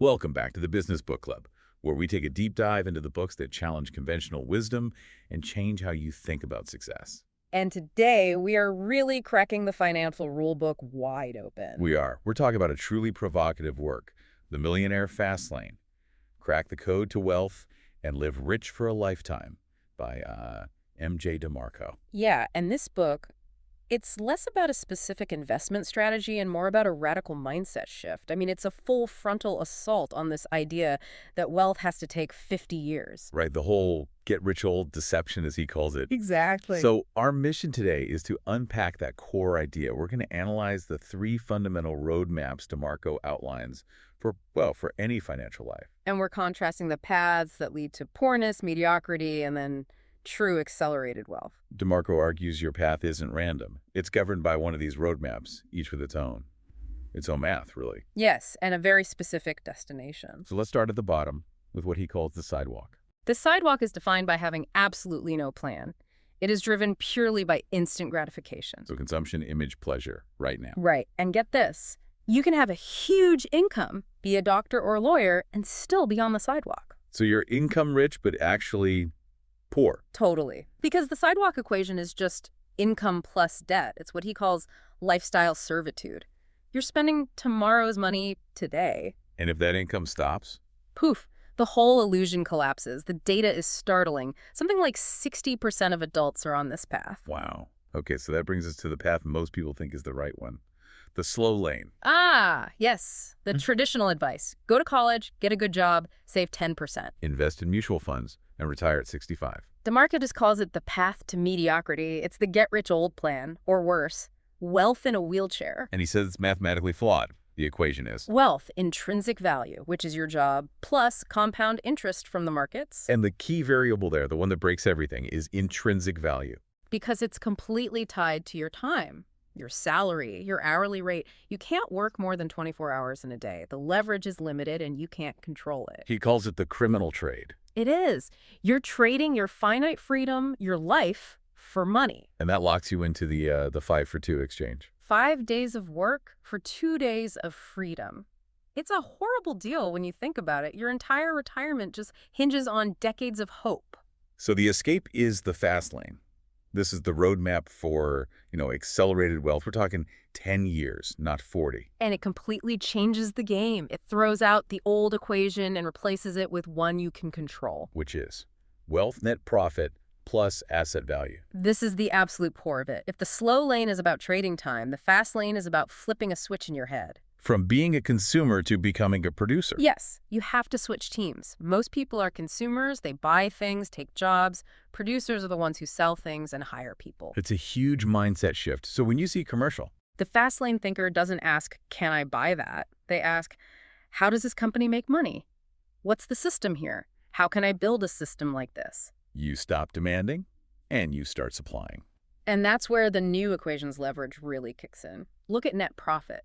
Welcome back to the Business Book Club, where we take a deep dive into the books that challenge conventional wisdom and change how you think about success. And today, we are really cracking the financial rule book wide open. We're talking about a truly provocative work, The Millionaire Fastlane, Crack the Code to Wealth and Live Rich for a Lifetime by MJ DeMarco. Yeah, and this book, it's less about a specific investment strategy and more about a radical mindset shift. I mean, it's a full frontal assault on this idea that wealth has to take 50 years. Right, the whole get-rich-old deception, as he calls it. Exactly. So our mission today is to unpack that core idea. We're going to analyze the three fundamental roadmaps DeMarco outlines for any financial life. And we're contrasting the paths that lead to poorness, mediocrity, and then true accelerated wealth. DeMarco argues your path isn't random. It's governed by one of these roadmaps, each with its own math, really. Yes, and a very specific destination. So let's start at the bottom with what he calls the sidewalk. The sidewalk is defined by having absolutely no plan. It is driven purely by instant gratification. So consumption, image, pleasure, right now. Right, and get this. You can have a huge income, be a doctor or a lawyer, and still be on the sidewalk. So you're income rich, but actually poor. Totally. Because the sidewalk equation is just income plus debt. It's what he calls lifestyle servitude. You're spending tomorrow's money today. And if that income stops? Poof. The whole illusion collapses. The data is startling. Something like 60% of adults are on this path. Wow. Okay, so that brings us to the path most people think is the right one. The slow lane. Ah, yes. The traditional advice. Go to college, get a good job, save 10%. Invest in mutual funds and retire at 65. DeMarco just calls it the path to mediocrity. It's the get-rich-old plan, or worse, wealth in a wheelchair. And he says it's mathematically flawed. The equation is Wealth, intrinsic value, which is your job, plus compound interest from the markets. And the key variable there, the one that breaks everything, is intrinsic value. Because it's completely tied to your time, your salary, your hourly rate. You can't work more than 24 hours in a day. The leverage is limited and you can't control it. He calls it the criminal trade. It is. You're trading your finite freedom, your life, for money. And that locks you into the 5-for-2 exchange. 5 days of work for 2 days of freedom. It's a horrible deal when you think about it. Your entire retirement just hinges on decades of hope. So the escape is the fast lane. This is the roadmap for, accelerated wealth. We're talking 10 years, not 40. And it completely changes the game. It throws out the old equation and replaces it with one you can control. Which is wealth net profit plus asset value. This is the absolute core of it. If the slow lane is about trading time, the fast lane is about flipping a switch in your head. From being a consumer to becoming a producer. Yes, you have to switch teams. Most people are consumers. They buy things, take jobs. Producers are the ones who sell things and hire people. It's a huge mindset shift. So when you see a commercial, the fast lane thinker doesn't ask, can I buy that? They ask, how does this company make money? What's the system here? How can I build a system like this? You stop demanding and you start supplying. And that's where the new equation's leverage really kicks in. Look at net profit.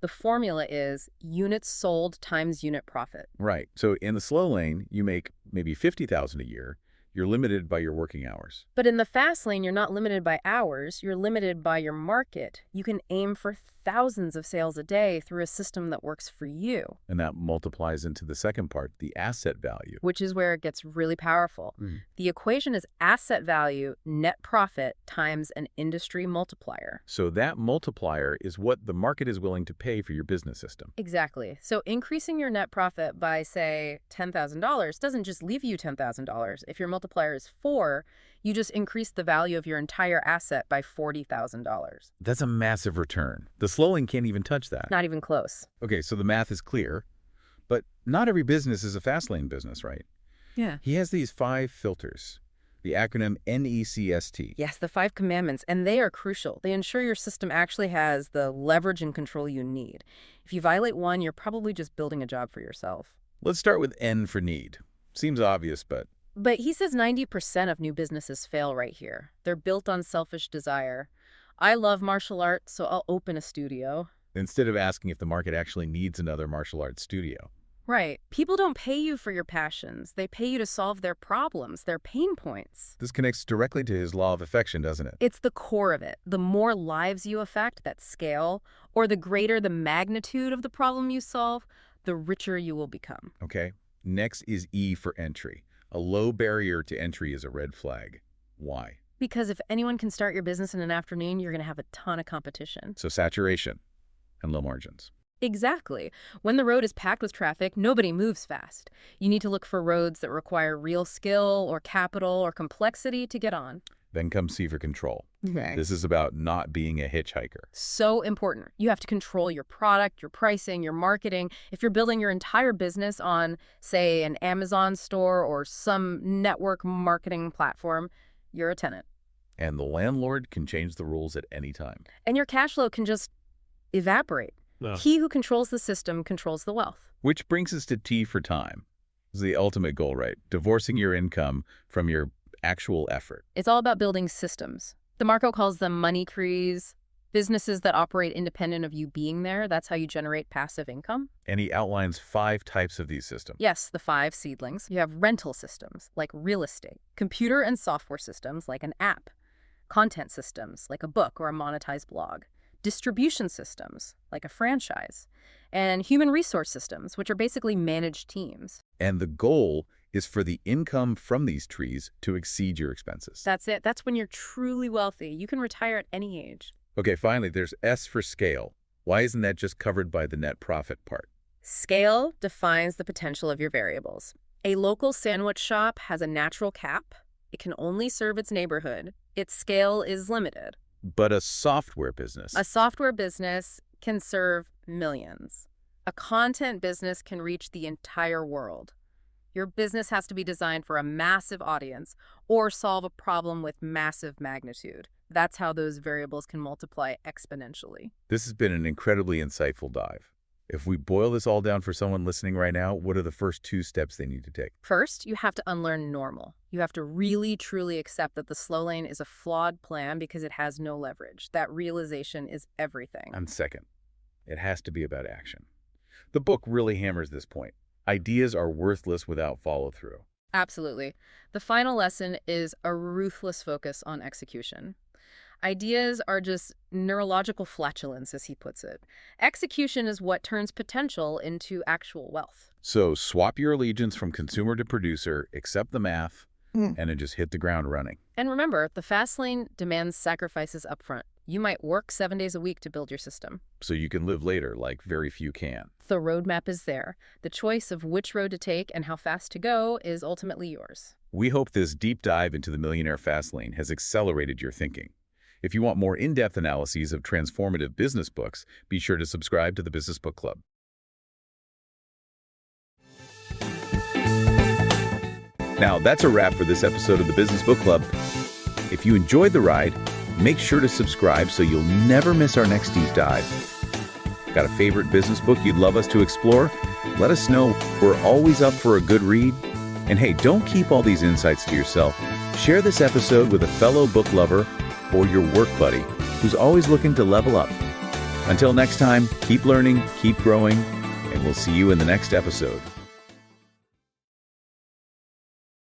The formula is units sold times unit profit. Right. So in the slow lane, you make maybe $50,000 a year. You're limited by your working hours. But in the fast lane, you're not limited by hours. You're limited by your market. You can aim for thousands of sales a day through a system that works for you. And that multiplies into the second part, the asset value. Which is where it gets really powerful. The equation is asset value, net profit, times an industry multiplier. So that multiplier is what the market is willing to pay for your business system. Exactly. So increasing your net profit by, say, $10,000 doesn't just leave you $10,000. If your multiplier is 4, you just increase the value of your entire asset by $40,000. That's a massive return. The slow lane can't even touch that. Not even close. Okay, so the math is clear, but not every business is a fast lane business, right? Yeah. He has these 5 filters, the acronym NECST. Yes, the 5 commandments, and they are crucial. They ensure your system actually has the leverage and control you need. If you violate one, you're probably just building a job for yourself. Let's start with N for need. Seems obvious, but he says 90% of new businesses fail right here. They're built on selfish desire. I love martial arts, so I'll open a studio. Instead of asking if the market actually needs another martial arts studio. Right. People don't pay you for your passions. They pay you to solve their problems, their pain points. This connects directly to his law of affection, doesn't it? It's the core of it. The more lives you affect, that scale, or the greater the magnitude of the problem you solve, the richer you will become. Okay. Next is E for entry. A low barrier to entry is a red flag. Why? Because if anyone can start your business in an afternoon, you're going to have a ton of competition. So saturation and low margins. Exactly. When the road is packed with traffic, nobody moves fast. You need to look for roads that require real skill or capital or complexity to get on. Then comes C for control. Okay. This is about not being a hitchhiker. So important. You have to control your product, your pricing, your marketing. If you're building your entire business on, say, an Amazon store or some network marketing platform, you're a tenant. And the landlord can change the rules at any time. And your cash flow can just evaporate. No. He who controls the system controls the wealth. Which brings us to T for time. This is the ultimate goal, right? Divorcing your income from your actual effort. It's all about building systems. DeMarco calls them money trees, businesses that operate independent of you being there. That's how you generate passive income. And he outlines 5 types of these systems. Yes, the 5 seedlings. You have rental systems, like real estate, computer and software systems, like an app, content systems, like a book or a monetized blog, distribution systems, like a franchise, and human resource systems, which are basically managed teams. And the goal is for the income from these trees to exceed your expenses. That's it. That's when you're truly wealthy. You can retire at any age. Okay, finally, there's S for scale. Why isn't that just covered by the net profit part? Scale defines the potential of your variables. A local sandwich shop has a natural cap. It can only serve its neighborhood. Its scale is limited. But a software business. A software business can serve millions. A content business can reach the entire world. Your business has to be designed for a massive audience or solve a problem with massive magnitude. That's how those variables can multiply exponentially. This has been an incredibly insightful dive. If we boil this all down for someone listening right now, what are the first 2 steps they need to take? First, you have to unlearn normal. You have to really, truly accept that the Slowlane is a flawed plan because it has no leverage. That realization is everything. And second, it has to be about action. The book really hammers this point. Ideas are worthless without follow-through. Absolutely. The final lesson is a ruthless focus on execution. Ideas are just neurological flatulence, as he puts it. Execution is what turns potential into actual wealth. So swap your allegiance from consumer to producer, accept the math, and then just hit the ground running. And remember, the fast lane demands sacrifices upfront. You might work 7 days a week to build your system. So you can live later like very few can. The roadmap is there. The choice of which road to take and how fast to go is ultimately yours. We hope this deep dive into the Millionaire Fastlane has accelerated your thinking. If you want more in-depth analyses of transformative business books, be sure to subscribe to the Business Book Club. Now, that's a wrap for this episode of the Business Book Club. If you enjoyed the ride, make sure to subscribe so you'll never miss our next deep dive. Got a favorite business book you'd love us to explore? Let us know. We're always up for a good read. And hey, don't keep all these insights to yourself. Share this episode with a fellow book lover or your work buddy who's always looking to level up. Until next time, keep learning, keep growing, and we'll see you in the next episode.